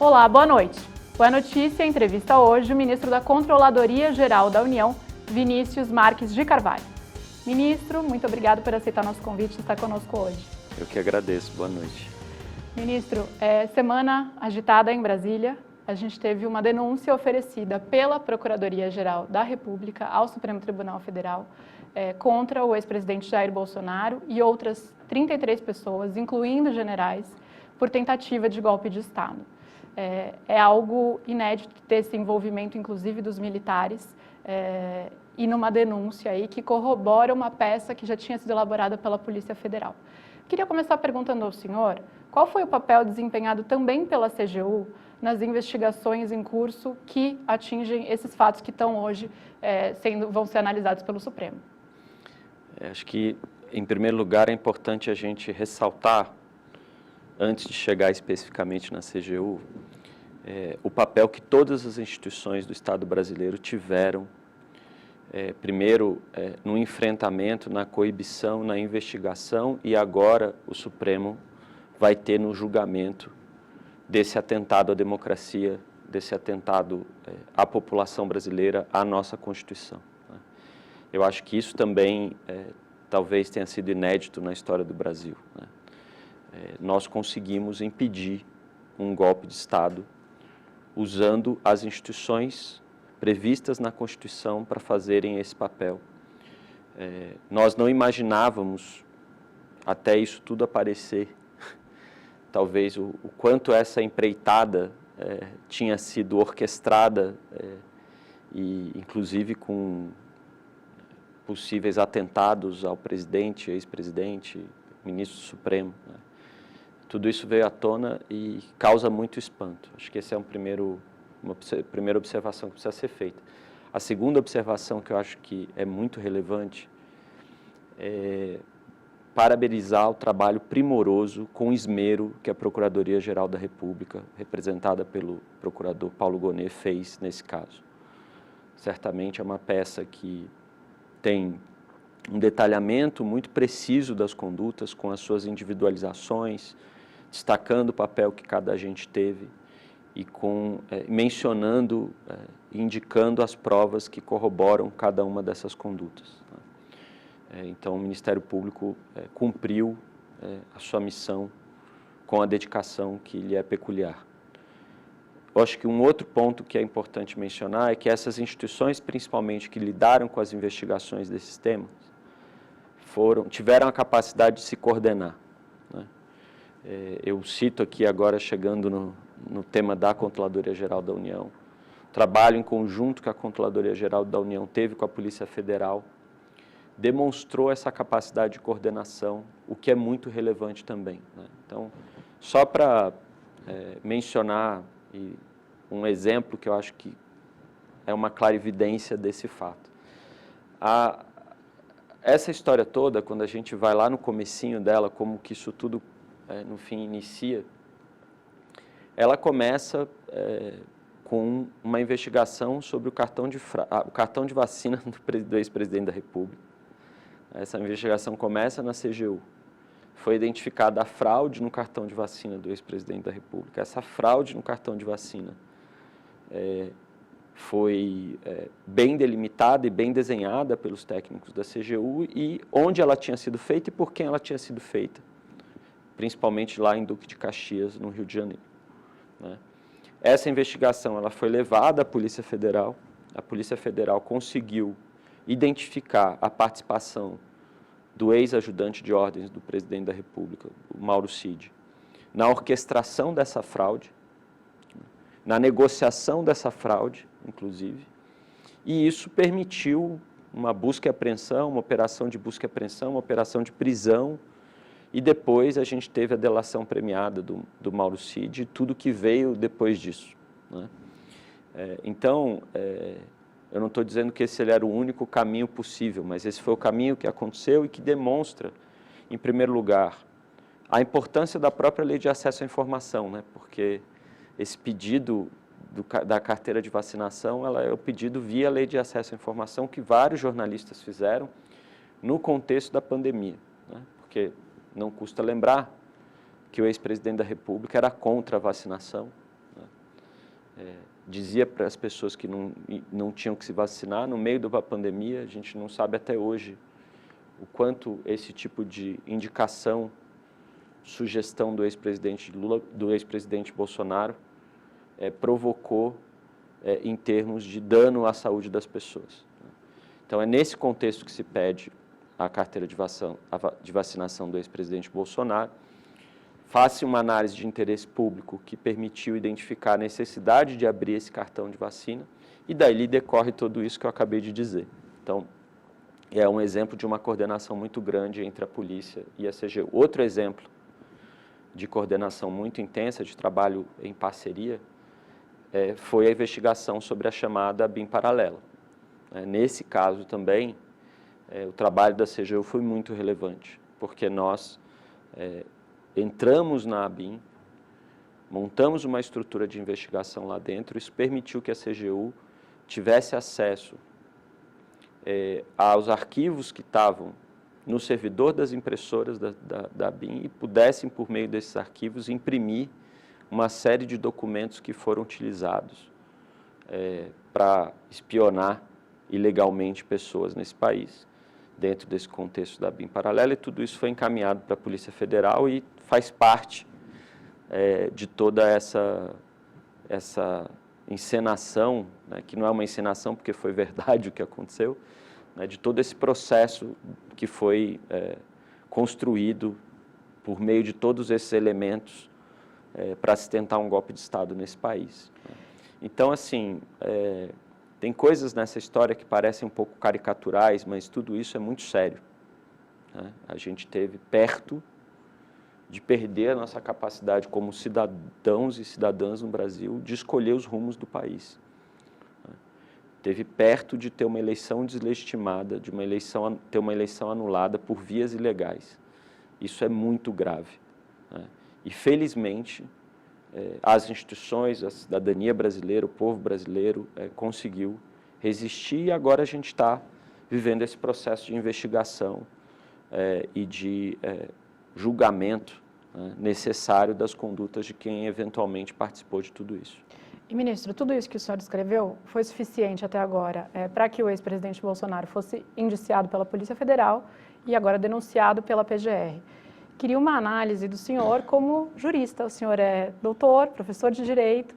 Olá, boa noite. Boa notícia, entrevista hoje o ministro da Controladoria Geral da União, Vinícius Marques de Carvalho. Ministro, muito obrigado por aceitar nosso convite e estar conosco hoje. Eu que agradeço, boa noite. Ministro, semana agitada em Brasília, a gente teve uma denúncia oferecida pela Procuradoria-Geral da República ao Supremo Tribunal Federal contra o ex-presidente Jair Bolsonaro e outras 33 pessoas, incluindo generais, por tentativa de golpe de Estado. É algo inédito ter esse envolvimento, inclusive, dos militares, e numa denúncia aí que corrobora uma peça que já tinha sido elaborada pela Polícia Federal. Queria começar perguntando ao senhor qual foi o papel desempenhado também pela CGU nas investigações em curso que atingem esses fatos que estão hoje vão ser analisados pelo Supremo. Acho que, em primeiro lugar, é importante a gente ressaltar, antes de chegar especificamente na CGU, o papel que todas as instituições do Estado brasileiro tiveram, primeiro no enfrentamento, na coibição, na investigação, e agora o Supremo vai ter no julgamento desse atentado à democracia, desse atentado à população brasileira, à nossa Constituição. Eu acho que isso também talvez tenha sido inédito na história do Brasil. Nós conseguimos impedir um golpe de Estado usando as instituições previstas na Constituição para fazerem esse papel. Nós não imaginávamos, até isso tudo aparecer, talvez o quanto essa empreitada tinha sido orquestrada e inclusive com possíveis atentados ao presidente, ex-presidente, ministro supremo. Tudo isso veio à tona e causa muito espanto. Acho que essa é uma primeira observação que precisa ser feita. A segunda observação que eu acho que é muito relevante é parabenizar o trabalho primoroso, com esmero, que a Procuradoria-Geral da República, representada pelo procurador Paulo Gonet, fez nesse caso. Certamente é uma peça que tem um detalhamento muito preciso das condutas, com as suas individualizações, destacando o papel que cada agente teve e mencionando, indicando as provas que corroboram cada uma dessas condutas. Então, o Ministério Público cumpriu a sua missão com a dedicação que lhe é peculiar. Eu acho que um outro ponto que é importante mencionar é que essas instituições, principalmente, que lidaram com as investigações desses temas, tiveram a capacidade de se coordenar. Eu cito aqui agora, chegando no tema da Controladoria-Geral da União, o trabalho em conjunto que a Controladoria-Geral da União teve com a Polícia Federal, demonstrou essa capacidade de coordenação, o que é muito relevante também. Então, só para mencionar um exemplo que eu acho que é uma clarividência desse fato. Essa história toda, quando a gente vai lá no comecinho dela, como que isso tudo, no fim, inicia, ela começa com uma investigação sobre o cartão de vacina do ex-presidente da República. Essa investigação começa na CGU. Foi identificada a fraude no cartão de vacina do ex-presidente da República. Essa fraude no cartão de vacina foi bem delimitada e bem desenhada pelos técnicos da CGU e onde ela tinha sido feita e por quem ela tinha sido feita, principalmente lá em Duque de Caxias, no Rio de Janeiro. Essa investigação ela foi levada à Polícia Federal. A Polícia Federal conseguiu identificar a participação do ex-ajudante de ordens do presidente da República, o Mauro Cid, na orquestração dessa fraude, na negociação dessa fraude, inclusive, e isso permitiu uma busca e apreensão, uma operação de busca e apreensão, uma operação de prisão, e depois a gente teve a delação premiada do Mauro Cid e tudo que veio depois disso. Então, eu não estou dizendo que esse era o único caminho possível, mas esse foi o caminho que aconteceu e que demonstra, em primeiro lugar, a importância da própria lei de acesso à informação, porque esse pedido da carteira de vacinação, ela é o pedido via lei de acesso à informação que vários jornalistas fizeram no contexto da pandemia, porque não custa lembrar que o ex-presidente da República era contra a vacinação, dizia para as pessoas que não tinham que se vacinar no meio da pandemia. A gente não sabe até hoje o quanto esse tipo de indicação, sugestão do ex-presidente Lula, do ex-presidente Bolsonaro, provocou em termos de dano à saúde das pessoas. Então, é nesse contexto que se pede a carteira de vacinação do ex-presidente Bolsonaro. Faça uma análise de interesse público que permitiu identificar a necessidade de abrir esse cartão de vacina e daí decorre tudo isso que eu acabei de dizer. Então, é um exemplo de uma coordenação muito grande entre a polícia e a CGU. Outro exemplo de coordenação muito intensa, de trabalho em parceria, foi a investigação sobre a chamada BIM paralela. Nesse caso também, o trabalho da CGU foi muito relevante, porque nós entramos na ABIN, montamos uma estrutura de investigação lá dentro, isso permitiu que a CGU tivesse acesso aos arquivos que estavam no servidor das impressoras da ABIN e pudessem, por meio desses arquivos, imprimir uma série de documentos que foram utilizados para espionar ilegalmente pessoas nesse país, dentro desse contexto da BIM paralela, e tudo isso foi encaminhado para a Polícia Federal e faz parte de toda essa encenação, né, que não é uma encenação porque foi verdade o que aconteceu, né, de todo esse processo que foi construído por meio de todos esses elementos para se tentar um golpe de Estado nesse país. Então, assim, tem coisas nessa história que parecem um pouco caricaturais, mas tudo isso é muito sério. Né? A gente esteve perto de perder a nossa capacidade como cidadãos e cidadãs no Brasil de escolher os rumos do país. Né? Teve perto de ter uma eleição deslegitimada, de ter uma eleição anulada por vias ilegais. Isso é muito grave. Né? E, felizmente, as instituições, a cidadania brasileira, o povo brasileiro conseguiu resistir e agora a gente está vivendo esse processo de investigação e de julgamento necessário das condutas de quem eventualmente participou de tudo isso. E, ministro, tudo isso que o senhor descreveu foi suficiente até agora para que o ex-presidente Bolsonaro fosse indiciado pela Polícia Federal e agora denunciado pela PGR. Queria uma análise do senhor como jurista. O senhor é doutor, professor de Direito.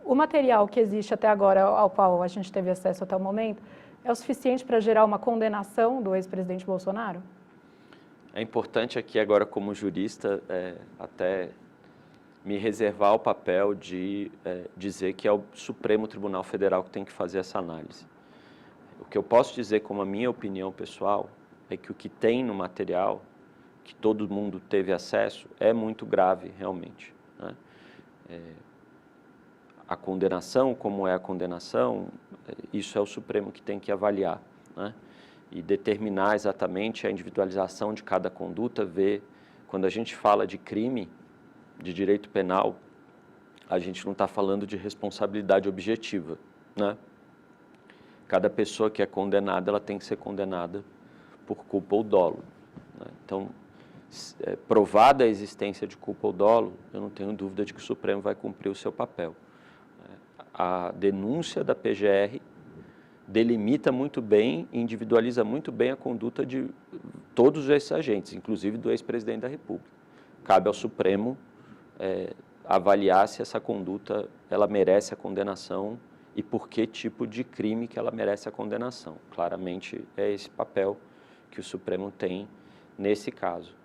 O material que existe até agora, ao qual a gente teve acesso até o momento, é o suficiente para gerar uma condenação do ex-presidente Bolsonaro? É importante aqui agora, como jurista, até me reservar o papel de dizer que é o Supremo Tribunal Federal que tem que fazer essa análise. O que eu posso dizer como a minha opinião pessoal é que o que tem no material, que todo mundo teve acesso, é muito grave, realmente. Né? A condenação, como é a condenação, isso é o Supremo que tem que avaliar, né? E determinar exatamente a individualização de cada conduta, ver, quando a gente fala de crime, de direito penal, a gente não está falando de responsabilidade objetiva, né? Cada pessoa que é condenada, ela tem que ser condenada por culpa ou dolo, né? Então, provada a existência de culpa ou dolo, eu não tenho dúvida de que o Supremo vai cumprir o seu papel. A denúncia da PGR delimita muito bem, individualiza muito bem a conduta de todos esses agentes, inclusive do ex-presidente da República. Cabe ao Supremo avaliar se essa conduta ela merece a condenação e por que tipo de crime que ela merece a condenação. Claramente é esse papel que o Supremo tem nesse caso.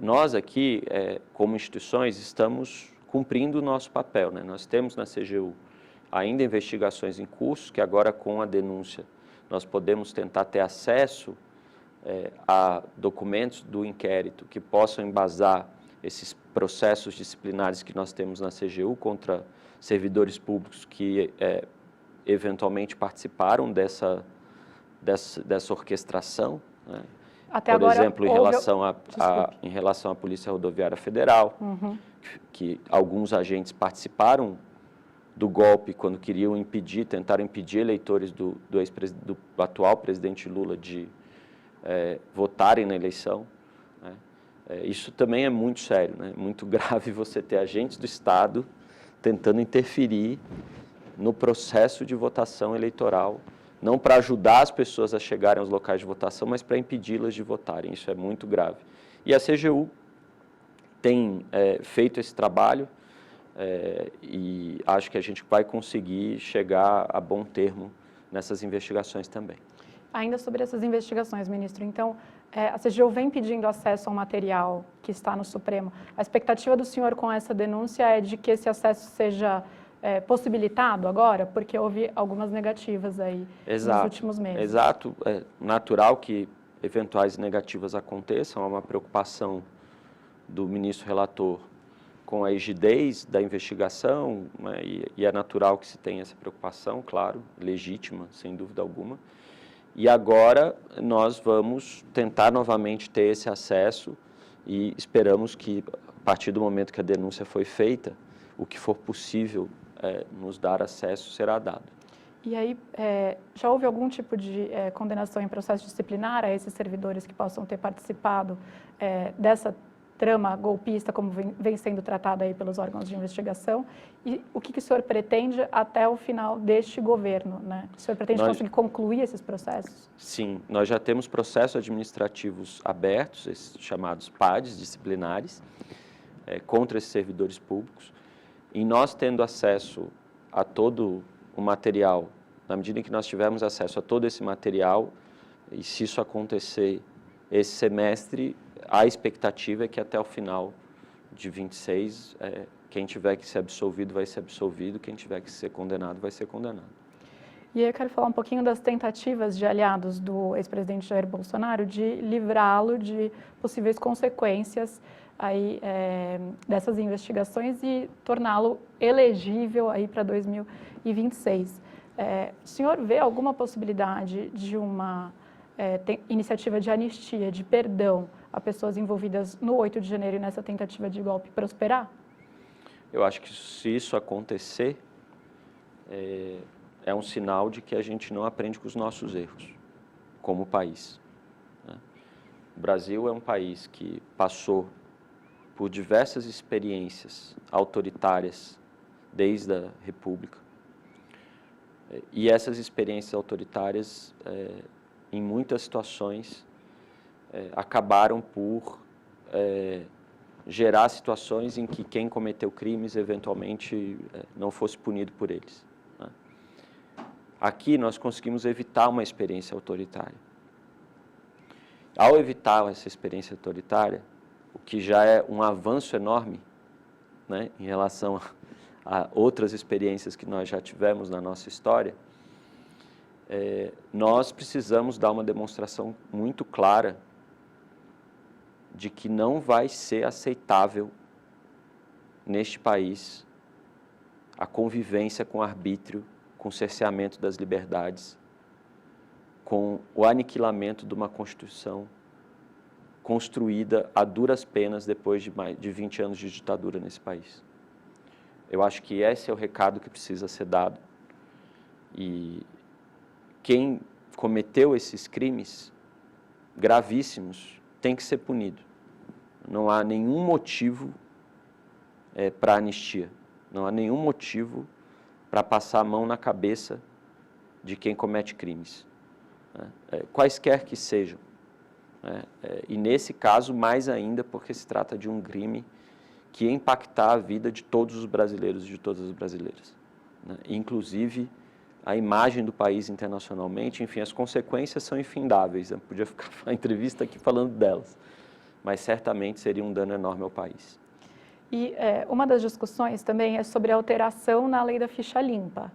Nós aqui, como instituições, estamos cumprindo o nosso papel, né? Nós temos na CGU ainda investigações em curso, que agora com a denúncia nós podemos tentar ter acesso a documentos do inquérito que possam embasar esses processos disciplinares que nós temos na CGU contra servidores públicos que eventualmente participaram dessa orquestração, né? Até Por agora, exemplo, em relação à Polícia Rodoviária Federal, que alguns agentes participaram do golpe quando queriam tentaram impedir eleitores do atual presidente Lula de votarem na eleição, né? Isso também é muito sério, né? Muito grave você ter agentes do Estado tentando interferir no processo de votação eleitoral, não para ajudar as pessoas a chegarem aos locais de votação, mas para impedi-las de votarem. Isso é muito grave. E a CGU tem feito esse trabalho e acho que a gente vai conseguir chegar a bom termo nessas investigações também. Ainda sobre essas investigações, ministro, então, a CGU vem pedindo acesso ao material que está no Supremo. A expectativa do senhor com essa denúncia é de que esse acesso seja possibilitado agora? Porque houve algumas negativas aí nos últimos meses. Exato. É natural que eventuais negativas aconteçam, há uma preocupação do ministro relator com a rigidez da investigação, né, e é natural que se tenha essa preocupação, claro, legítima, sem dúvida alguma. E agora nós vamos tentar novamente ter esse acesso e esperamos que, a partir do momento que a denúncia foi feita, o que for possível nos dar acesso será dado. E aí, já houve algum tipo de condenação em processo disciplinar a esses servidores que possam ter participado dessa trama golpista, como vem sendo tratada aí pelos órgãos de investigação? E o que o senhor pretende até o final deste governo, né? O senhor pretende conseguir concluir esses processos? Sim, nós já temos processos administrativos abertos, esses chamados PADs disciplinares, contra esses servidores públicos. E nós tendo acesso a todo o material, na medida em que nós tivermos acesso a todo esse material, e se isso acontecer esse semestre, a expectativa é que até o final de 26, quem tiver que ser absolvido vai ser absolvido, quem tiver que ser condenado vai ser condenado. E aí eu quero falar um pouquinho das tentativas de aliados do ex-presidente Jair Bolsonaro de livrá-lo de possíveis consequências aí, dessas investigações e torná-lo elegível aí para 2026. O senhor vê alguma possibilidade de uma iniciativa de anistia, de perdão a pessoas envolvidas no 8 de janeiro e nessa tentativa de golpe prosperar? Eu acho que se isso acontecer, é um sinal de que a gente não aprende com os nossos erros, como país, né? O Brasil é um país que passou por diversas experiências autoritárias desde a República, e essas experiências autoritárias, em muitas situações, acabaram por gerar situações em que quem cometeu crimes, eventualmente, não fosse punido por eles, né? Aqui nós conseguimos evitar uma experiência autoritária. Ao evitar essa experiência autoritária, o que já é um avanço enorme, né, em relação a outras experiências que nós já tivemos na nossa história, nós precisamos dar uma demonstração muito clara de que não vai ser aceitável neste país a convivência com arbítrio, com o cerceamento das liberdades, com o aniquilamento de uma Constituição construída a duras penas depois de mais de 20 anos de ditadura nesse país. Eu acho que esse é o recado que precisa ser dado. E quem cometeu esses crimes gravíssimos tem que ser punido. Não há nenhum motivo para anistia. Não há nenhum motivo para passar a mão na cabeça de quem comete crimes, né? Quaisquer que sejam, né? E nesse caso, mais ainda, porque se trata de um crime que ia impactar a vida de todos os brasileiros e de todas as brasileiras, né? Inclusive a imagem do país internacionalmente. Enfim, as consequências são infindáveis. Eu podia ficar a entrevista aqui falando delas, mas certamente seria um dano enorme ao país. E uma das discussões também é sobre a alteração na lei da ficha limpa.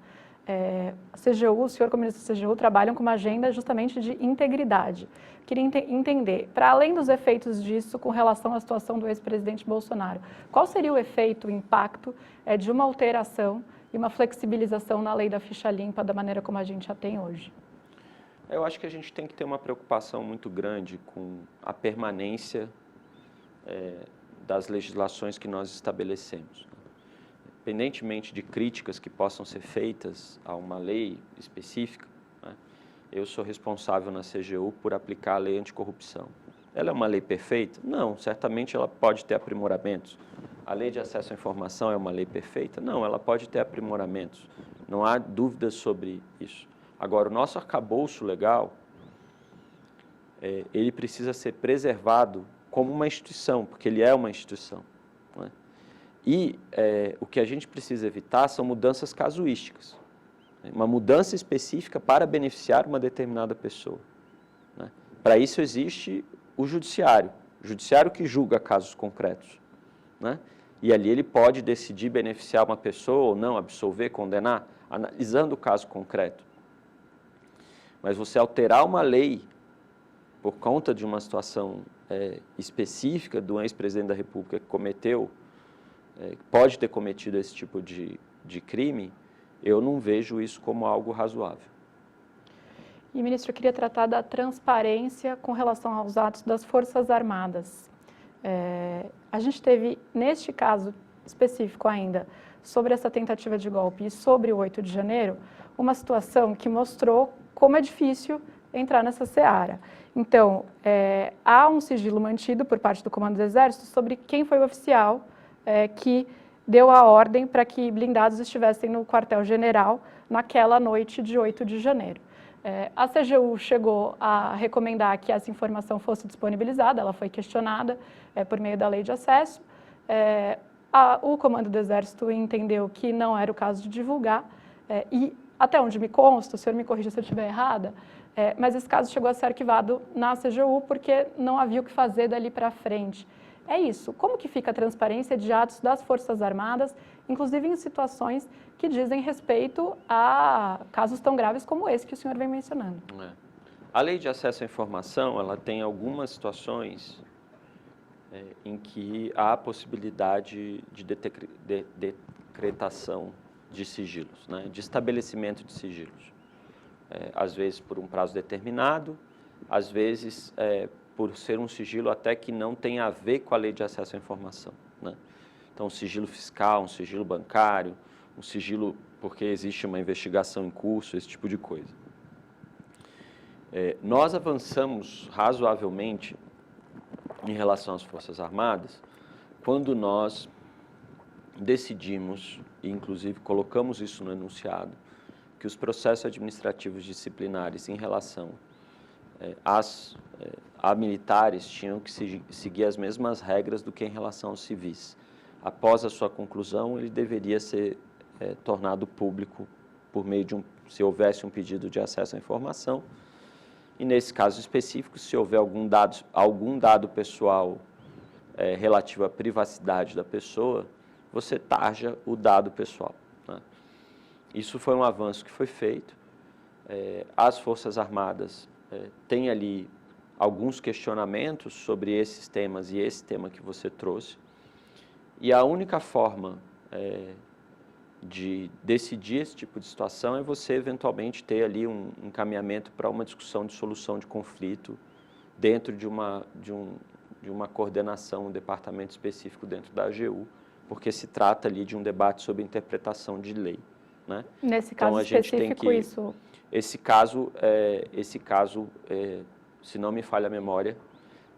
A CGU, o senhor como ministro da CGU, trabalham com uma agenda justamente de integridade. Queria entender, para além dos efeitos disso com relação à situação do ex-presidente Bolsonaro, qual seria o efeito, o impacto de uma alteração e uma flexibilização na lei da ficha limpa da maneira como a gente a tem hoje? Eu acho que a gente tem que ter uma preocupação muito grande com a permanência das legislações que nós estabelecemos. Independentemente de críticas que possam ser feitas a uma lei específica, né, eu sou responsável na CGU por aplicar a lei anticorrupção. Ela é uma lei perfeita? Não, certamente ela pode ter aprimoramentos, a lei de acesso à informação é uma lei perfeita? Não, ela pode ter aprimoramentos, não há dúvidas sobre isso. Agora, o nosso arcabouço legal, ele precisa ser preservado como uma instituição, porque ele é uma instituição, né? E o que a gente precisa evitar são mudanças casuísticas, né? Uma mudança específica para beneficiar uma determinada pessoa, né? Para isso existe o judiciário que julga casos concretos, né? E ali ele pode decidir beneficiar uma pessoa ou não, absolver, condenar, analisando o caso concreto. Mas você alterar uma lei por conta de uma situação específica do ex-presidente da República que cometeu, pode ter cometido esse tipo de crime, eu não vejo isso como algo razoável. E, ministro, eu queria tratar da transparência com relação aos atos das Forças Armadas. A gente teve, neste caso específico ainda, sobre essa tentativa de golpe e sobre o 8 de janeiro, uma situação que mostrou como é difícil entrar nessa seara. Então, há um sigilo mantido por parte do Comando do Exército sobre quem foi o oficial que deu a ordem para que blindados estivessem no quartel-general naquela noite de 8 de janeiro. A CGU chegou a recomendar que essa informação fosse disponibilizada, ela foi questionada por meio da lei de acesso. O Comando do Exército entendeu que não era o caso de divulgar e, até onde me consta, o senhor me corrija se eu estiver errada, mas esse caso chegou a ser arquivado na CGU porque não havia o que fazer dali para frente. É isso. Como que fica a transparência de atos das Forças Armadas, inclusive em situações que dizem respeito a casos tão graves como esse que o senhor vem mencionando? A lei de acesso à informação, ela tem algumas situações em que há a possibilidade de decretação de sigilos, né, de estabelecimento de sigilos. Às vezes por um prazo determinado, às vezes por ser um sigilo até que não tem a ver com a lei de acesso à informação, né? Então, um sigilo fiscal, um sigilo bancário, um sigilo porque existe uma investigação em curso, esse tipo de coisa. Nós avançamos razoavelmente em relação às Forças Armadas quando nós decidimos, e inclusive colocamos isso no enunciado, que os processos administrativos disciplinares em relação a militares tinham que seguir as mesmas regras do que em relação aos civis. Após a sua conclusão, ele deveria ser tornado público por meio de se houvesse um pedido de acesso à informação. E nesse caso específico, se houver algum dado pessoal relativo à privacidade da pessoa, você tarja o dado pessoal, né? Isso foi um avanço que foi feito. As Forças Armadas têm ali alguns questionamentos sobre esses temas e esse tema que você trouxe. E a única forma de decidir esse tipo de situação é você eventualmente ter ali um encaminhamento para uma discussão de solução de conflito dentro de uma coordenação, um departamento específico dentro da AGU, porque se trata ali de um debate sobre interpretação de lei, né? Nesse caso então, específico, isso... Esse caso, se não me falha a memória,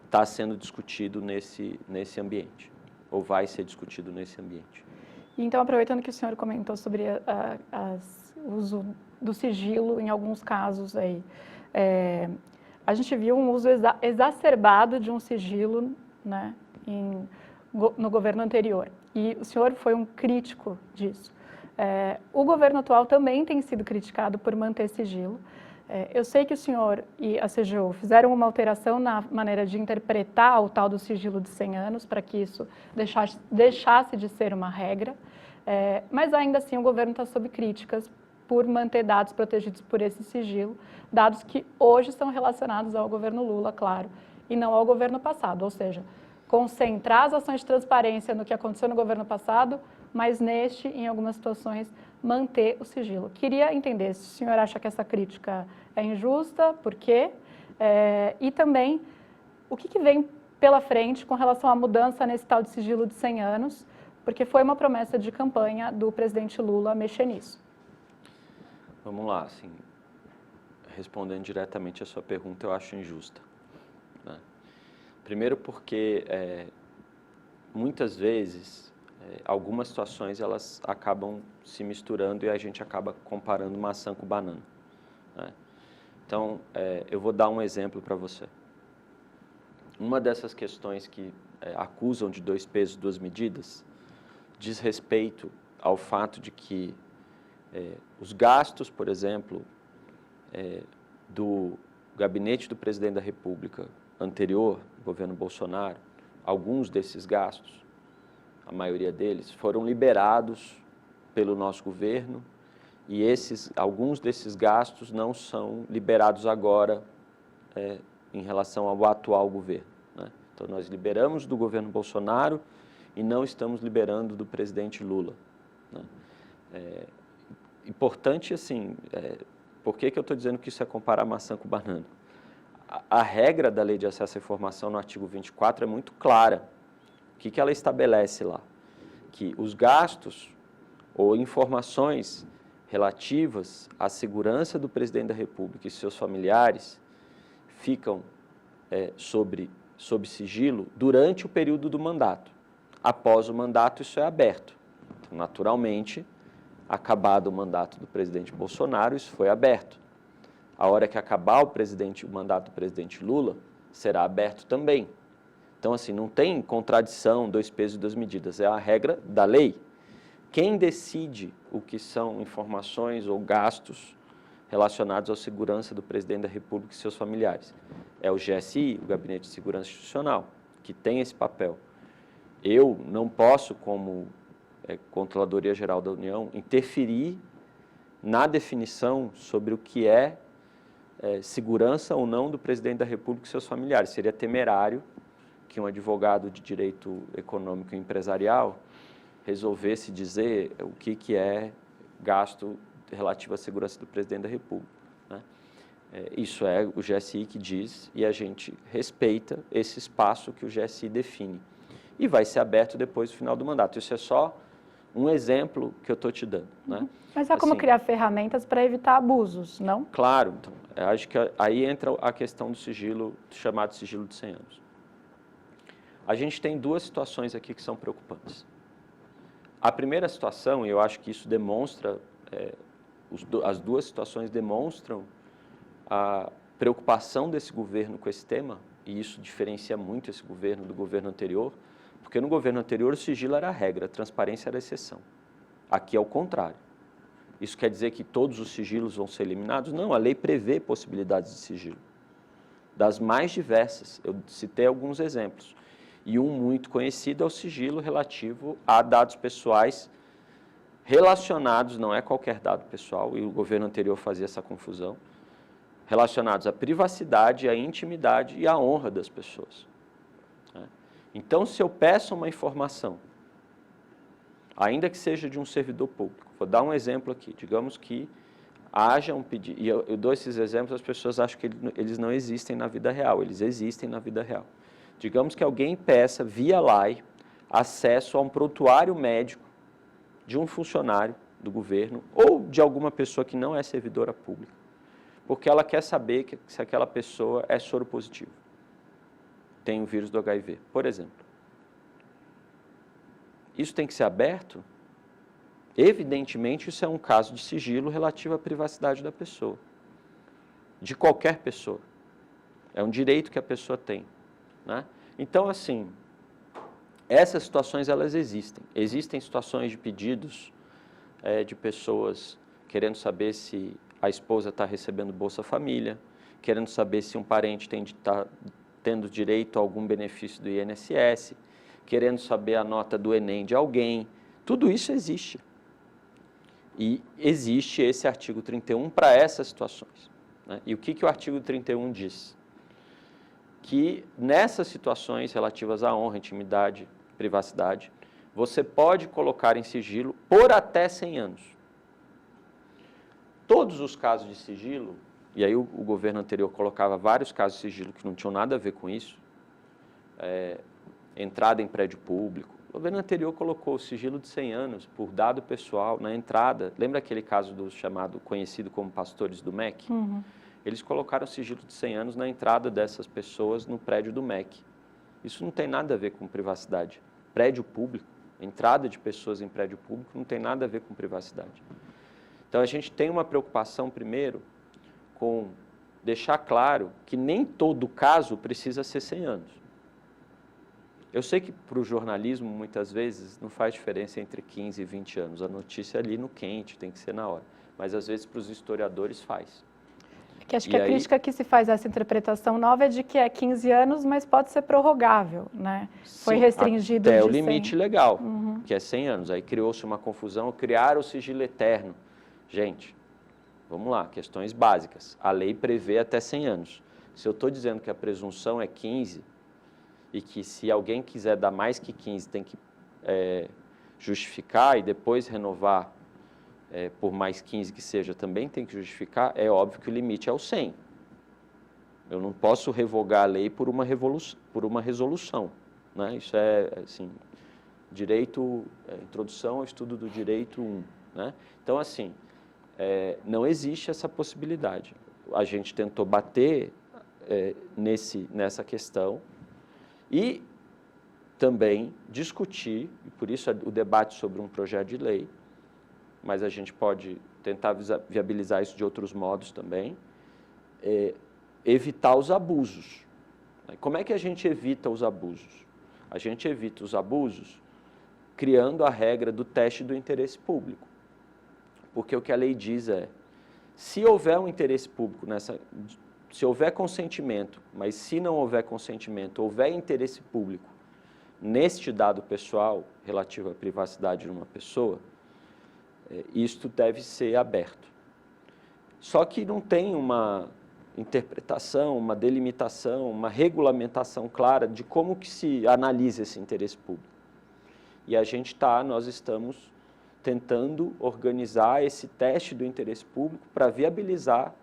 está sendo discutido nesse ambiente, ou vai ser discutido nesse ambiente. Então, aproveitando que o senhor comentou sobre o uso do sigilo em alguns casos aí, a gente viu um uso exacerbado de um sigilo, né, no governo anterior, e o senhor foi um crítico disso. O governo atual também tem sido criticado por manter sigilo. Eu sei que o senhor e a CGU fizeram uma alteração na maneira de interpretar o tal do sigilo de 100 anos, para que isso deixasse de ser uma regra, mas ainda assim o governo está sob críticas por manter dados protegidos por esse sigilo, dados que hoje são relacionados ao governo Lula, claro, e não ao governo passado, ou seja, concentrar as ações de transparência no que aconteceu no governo passado, mas neste, em algumas situações, manter o sigilo. Queria entender se o senhor acha que essa crítica é injusta, por quê? E também, o que vem pela frente com relação à mudança nesse tal de sigilo de 100 anos, porque foi uma promessa de campanha do presidente Lula mexer nisso. Vamos lá, assim, respondendo diretamente a sua pergunta, eu acho injusta, né? Primeiro porque, muitas vezes, algumas situações elas acabam se misturando e a gente acaba comparando maçã com banana, né? Então, eu vou dar um exemplo para você. Uma dessas questões que acusam de 2 pesos, 2 medidas, diz respeito ao fato de que os gastos, por exemplo, do gabinete do presidente da República anterior, governo Bolsonaro, alguns desses gastos, a maioria deles, foram liberados pelo nosso governo e alguns desses gastos não são liberados agora em relação ao atual governo, né? Então, nós liberamos do governo Bolsonaro e não estamos liberando do presidente Lula, né? Importante, assim, por que eu estou dizendo que isso é comparar maçã com banana? A regra da Lei de Acesso à Informação, no artigo 24, é muito clara. O que ela estabelece lá? Que os gastos ou informações relativas à segurança do presidente da República e seus familiares ficam sob sigilo durante o período do mandato. Após o mandato, isso é aberto. Então, naturalmente, acabado o mandato do presidente Bolsonaro, isso foi aberto. A hora que acabar o mandato do presidente Lula, será aberto também. Então, assim, não tem contradição, 2 pesos e 2 medidas, é a regra da lei. Quem decide o que são informações ou gastos relacionados à segurança do presidente da República e seus familiares? É o GSI, o Gabinete de Segurança Institucional, que tem esse papel. Eu não posso, como Controladoria Geral da União, interferir na definição sobre o que é segurança ou não do presidente da República e seus familiares. Seria temerário que um advogado de direito econômico e empresarial resolvesse dizer o que é gasto relativo à segurança do presidente da República, né? Isso é o GSI que diz e a gente respeita esse espaço que o GSI define. E vai ser aberto depois do final do mandato. Isso é só um exemplo que eu estou te dando, né? Mas há como criar ferramentas para evitar abusos, não? Claro. Então, acho que aí entra a questão do sigilo, chamado sigilo de 100 anos. A gente tem 2 situações aqui que são preocupantes. A primeira situação, e eu acho que isso demonstra, as 2 situações demonstram a preocupação desse governo com esse tema, e isso diferencia muito esse governo do governo anterior, porque no governo anterior o sigilo era a regra, a transparência era a exceção. Aqui é o contrário. Isso quer dizer que todos os sigilos vão ser eliminados? Não, a lei prevê possibilidades de sigilo, das mais diversas. Eu citei alguns exemplos. E um muito conhecido é o sigilo relativo a dados pessoais relacionados, não é qualquer dado pessoal, e o governo anterior fazia essa confusão, relacionados à privacidade, à intimidade e à honra das pessoas. Então, se eu peço uma informação, ainda que seja de um servidor público, vou dar um exemplo aqui, digamos que haja um pedido, e eu dou esses exemplos, as pessoas acham que eles não existem na vida real, eles existem na vida real. Digamos que alguém peça, via lei, acesso a um prontuário médico de um funcionário do governo ou de alguma pessoa que não é servidora pública, porque ela quer saber se aquela pessoa é soropositiva, tem o vírus do HIV, por exemplo. Isso tem que ser aberto? Evidentemente, isso é um caso de sigilo relativo à privacidade da pessoa, de qualquer pessoa. É um direito que a pessoa tem, né? Então, assim, essas situações, elas existem. Existem situações de pedidos de pessoas querendo saber se a esposa está recebendo Bolsa Família, querendo saber se um parente está tendo direito a algum benefício do INSS, querendo saber a nota do Enem de alguém. Tudo isso existe. E existe esse artigo 31 para essas situações, né? E o que o artigo 31 diz? Que nessas situações relativas à honra, intimidade, privacidade, você pode colocar em sigilo por até 100 anos. Todos os casos de sigilo, e aí o governo anterior colocava vários casos de sigilo que não tinham nada a ver com isso, entrada em prédio público. O governo anterior colocou o sigilo de 100 anos por dado pessoal na entrada. Lembra aquele caso do chamado, conhecido como pastores do MEC? Uhum. Eles colocaram sigilo de 100 anos na entrada dessas pessoas no prédio do MEC. Isso não tem nada a ver com privacidade. Prédio público, Entrada de pessoas em prédio público não tem nada a ver com privacidade. Então, a gente tem uma preocupação, primeiro, com deixar claro que nem todo caso precisa ser 100 anos. Eu sei que para o jornalismo, muitas vezes, não faz diferença entre 15 e 20 anos. A notícia é ali no quente, tem que ser na hora. Mas, às vezes, para os historiadores, faz. Que acho que a crítica que se faz a essa interpretação nova é de que é 15 anos, mas pode ser prorrogável, né? Sim, foi restringido até de o limite 100. legal, que é 100 anos. Aí criou-se uma confusão, criaram o sigilo eterno. Gente, vamos lá, questões básicas. A lei prevê até 100 anos. Se eu estou dizendo que a presunção é 15 e que se alguém quiser dar mais que 15 tem que justificar e depois renovar por mais 15 que seja, também tem que justificar, é óbvio que o limite é o 100. Eu não posso revogar a lei por uma resolução. Né? Isso é, assim, direito, introdução ao estudo do direito 1. Né? Então, assim, não existe essa possibilidade. A gente tentou bater nessa questão e também discutir, e por isso o debate sobre um projeto de lei, mas a gente pode tentar viabilizar isso de outros modos também, evitar os abusos. Como é que a gente evita os abusos? A gente evita os abusos criando a regra do teste do interesse público. Porque o que a lei diz é, se houver um interesse público se houver consentimento, mas se não houver consentimento, houver interesse público neste dado pessoal relativo à privacidade de uma pessoa, isto deve ser aberto. Só que não tem uma interpretação, uma delimitação, uma regulamentação clara de como que se analisa esse interesse público. E nós estamos tentando organizar esse teste do interesse público para viabilizar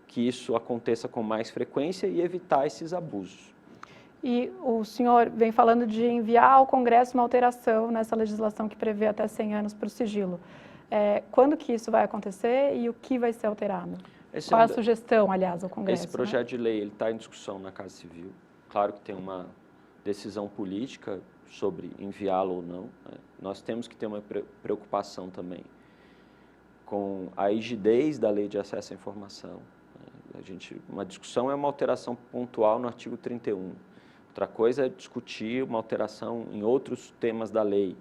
que isso aconteça com mais frequência e evitar esses abusos. E o senhor vem falando de enviar ao Congresso uma alteração nessa legislação que prevê até 100 anos para o sigilo. Quando que isso vai acontecer e o que vai ser alterado? Qual é a sugestão, aliás, ao Congresso? Esse projeto de lei está em discussão na Casa Civil. Claro que tem uma decisão política sobre enviá-lo ou não. Né? Nós temos que ter uma preocupação também com a rigidez da Lei de Acesso à Informação. Uma discussão é uma alteração pontual no artigo 31. Outra coisa é discutir uma alteração em outros temas da lei.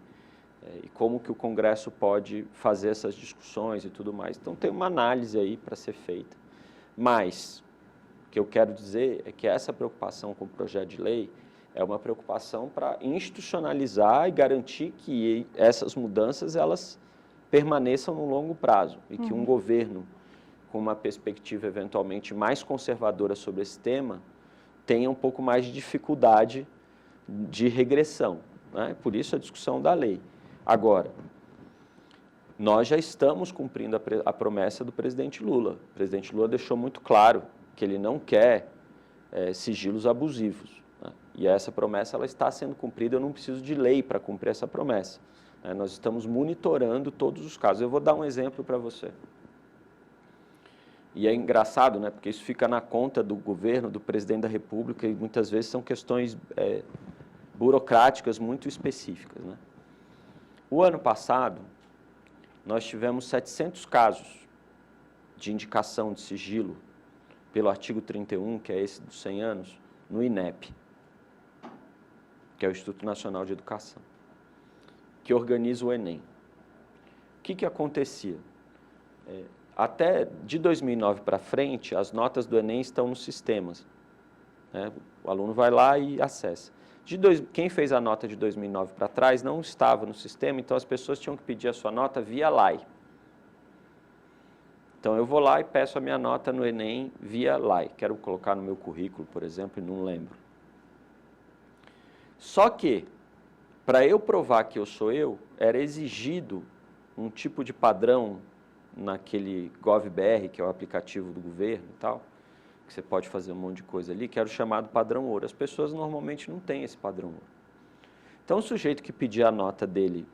E como que o Congresso pode fazer essas discussões e tudo mais. Então, tem uma análise aí para ser feita. Mas, o que eu quero dizer é que essa preocupação com o projeto de lei é uma preocupação para institucionalizar e garantir que essas mudanças elas permaneçam no longo prazo e que um governo com uma perspectiva eventualmente mais conservadora sobre esse tema tenha um pouco mais de dificuldade de regressão. Né? Por isso a discussão da lei. Agora, nós já estamos cumprindo a promessa do presidente Lula. O presidente Lula deixou muito claro que ele não quer sigilos abusivos. Né? E essa promessa ela está sendo cumprida, eu não preciso de lei para cumprir essa promessa. Né? Nós estamos monitorando todos os casos. Eu vou dar um exemplo para você. E é engraçado, né? Porque isso fica na conta do governo, do presidente da República, e muitas vezes são questões burocráticas muito específicas. Né? O ano passado, nós tivemos 700 casos de indicação de sigilo pelo artigo 31, que é esse dos 100 anos, no INEP, que é o Instituto Nacional de Educação, que organiza o Enem. O que acontecia? Até de 2009 para frente, as notas do Enem estão nos sistemas. Né? O aluno vai lá e acessa. Quem fez a nota de 2009 para trás não estava no sistema, então as pessoas tinham que pedir a sua nota via LAI. Então eu vou lá e peço a minha nota no Enem via LAI. Quero colocar no meu currículo, por exemplo, e não lembro. Só que, para eu provar que eu sou eu, era exigido um tipo de padrão naquele GovBR, que é o aplicativo do governo e tal, que você pode fazer um monte de coisa ali, que era o chamado padrão ouro. As pessoas normalmente não têm esse padrão ouro. Então, o sujeito que pedia a nota dele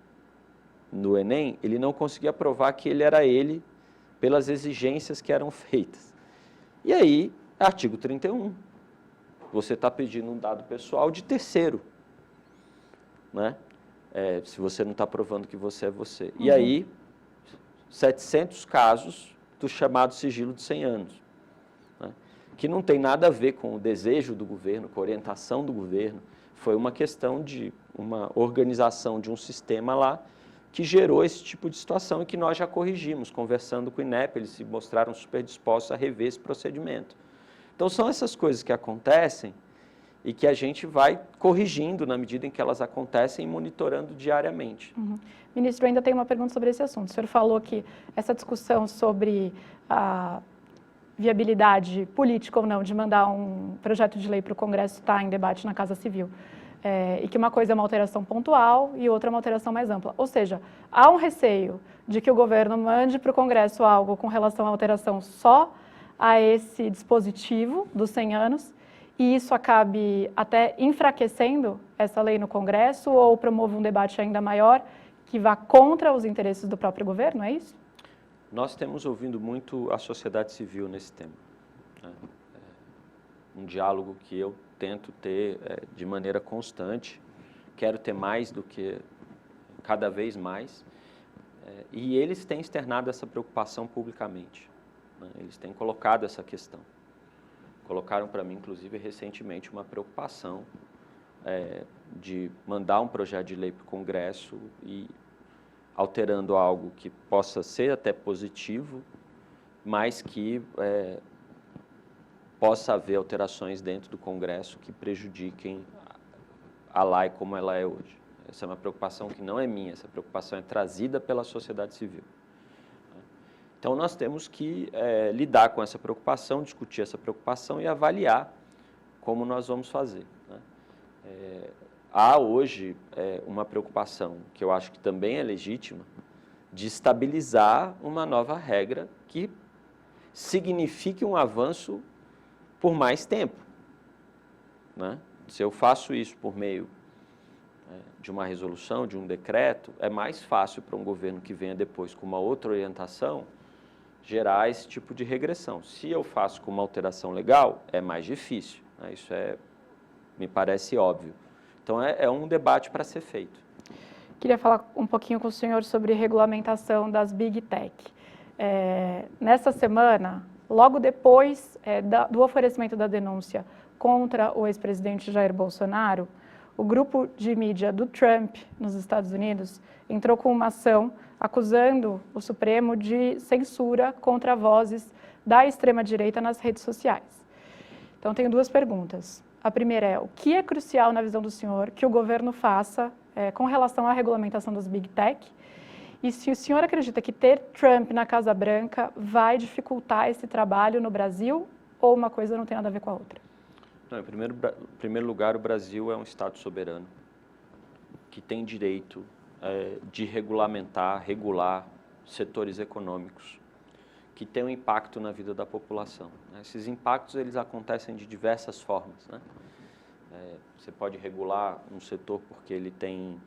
no Enem, ele não conseguia provar que ele era ele pelas exigências que eram feitas. E aí, artigo 31, você está pedindo um dado pessoal de terceiro. Né? se você não está provando que você é você. E aí, 700 casos do chamado sigilo de 100 anos, né? Que não tem nada a ver com o desejo do governo, com a orientação do governo. Foi uma questão de uma organização de um sistema lá que gerou esse tipo de situação e que nós já corrigimos. Conversando com o INEP, eles se mostraram super dispostos a rever esse procedimento. Então, são essas coisas que acontecem e que a gente vai corrigindo na medida em que elas acontecem e monitorando diariamente. Ministro, ainda tem uma pergunta sobre esse assunto. O senhor falou que essa discussão sobre a viabilidade política ou não de mandar um projeto de lei para o Congresso está em debate na Casa Civil. E que uma coisa é uma alteração pontual e outra é uma alteração mais ampla. Ou seja, há um receio de que o governo mande para o Congresso algo com relação à alteração só a esse dispositivo dos 100 anos e isso acabe até enfraquecendo essa lei no Congresso ou promova um debate ainda maior que vá contra os interesses do próprio governo, é isso? Nós temos ouvindo muito a sociedade civil nesse tema, né? Um diálogo que eu tento ter de maneira constante, quero ter mais do que cada vez mais, e eles têm externado essa preocupação publicamente, né? Eles têm colocado essa questão. Colocaram para mim, inclusive, recentemente, uma preocupação de mandar um projeto de lei para o Congresso e alterando algo que possa ser até positivo, mas que possa haver alterações dentro do Congresso que prejudiquem a lei como ela é hoje. Essa é uma preocupação que não é minha, essa preocupação é trazida pela sociedade civil. Então, nós temos que lidar com essa preocupação, discutir essa preocupação e avaliar como nós vamos fazer, né? Há hoje uma preocupação, que eu acho que também é legítima, de estabilizar uma nova regra que signifique um avanço por mais tempo, né? Se eu faço isso por meio de uma resolução, de um decreto, é mais fácil para um governo que venha depois com uma outra orientação gerar esse tipo de regressão. Se eu faço com uma alteração legal, é mais difícil, né? Isso me parece óbvio. Então, é um debate para ser feito. Queria falar um pouquinho com o senhor sobre regulamentação das Big Tech. Nessa semana, logo depois do oferecimento da denúncia contra o ex-presidente Jair Bolsonaro, o grupo de mídia do Trump, nos Estados Unidos, entrou com uma ação acusando o Supremo de censura contra vozes da extrema-direita nas redes sociais. Então, tenho duas perguntas. A primeira é, o que é crucial na visão do senhor que o governo faça com relação à regulamentação das Big Tech? E se o senhor acredita que ter Trump na Casa Branca vai dificultar esse trabalho no Brasil ou uma coisa não tem nada a ver com a outra? Não, em primeiro lugar, o Brasil é um Estado soberano que tem direito de regular setores econômicos que têm um impacto na vida da população, né? Esses impactos eles acontecem de diversas formas, né? Você pode regular um setor porque ele tem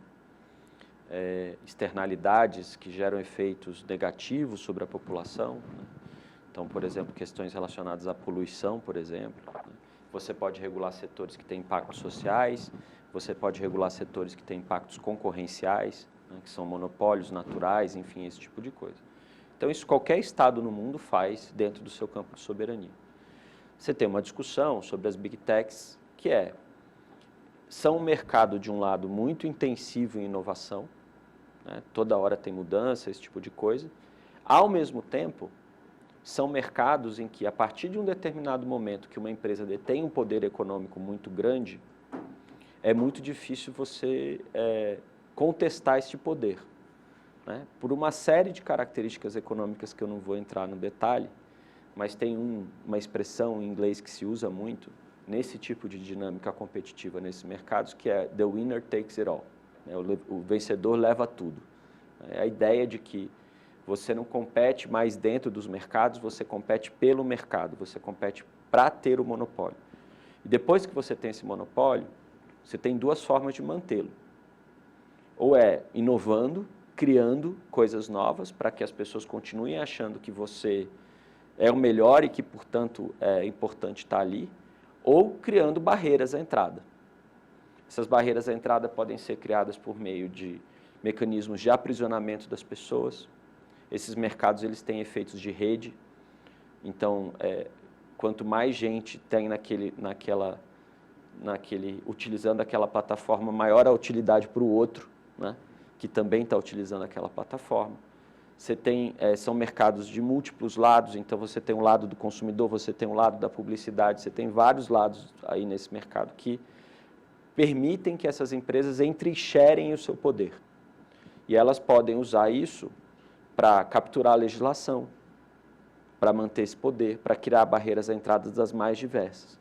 externalidades que geram efeitos negativos sobre a população, né? Então, por exemplo, questões relacionadas à poluição, por exemplo, né? Você pode regular setores que têm impactos sociais, você pode regular setores que têm impactos concorrenciais, né? Que são monopólios naturais, enfim, esse tipo de coisa. Então, isso qualquer Estado no mundo faz dentro do seu campo de soberania. Você tem uma discussão sobre as Big Techs, que são um mercado, de um lado, muito intensivo em inovação, né? Toda hora tem mudança, esse tipo de coisa. Ao mesmo tempo, são mercados em que, a partir de um determinado momento que uma empresa detém um poder econômico muito grande, é muito difícil você contestar esse poder, né? Por uma série de características econômicas que eu não vou entrar no detalhe, mas tem uma expressão em inglês que se usa muito nesse tipo de dinâmica competitiva nesses mercados, que é the winner takes it all, né? O vencedor leva tudo. É a ideia de que você não compete mais dentro dos mercados, você compete pelo mercado, você compete para ter o monopólio. E depois que você tem esse monopólio, você tem duas formas de mantê-lo. Ou inovando, criando coisas novas para que as pessoas continuem achando que você é o melhor e que, portanto, é importante estar ali, ou criando barreiras à entrada. Essas barreiras à entrada podem ser criadas por meio de mecanismos de aprisionamento das pessoas. Esses mercados eles têm efeitos de rede, então quanto mais gente tem utilizando aquela plataforma, maior a utilidade para o outro, né, que também está utilizando aquela plataforma. Você tem, são mercados de múltiplos lados, então você tem um lado do consumidor, você tem um lado da publicidade, você tem vários lados aí nesse mercado que permitem que essas empresas entrincheirem o seu poder. E elas podem usar isso para capturar a legislação, para manter esse poder, para criar barreiras à entrada das mais diversas.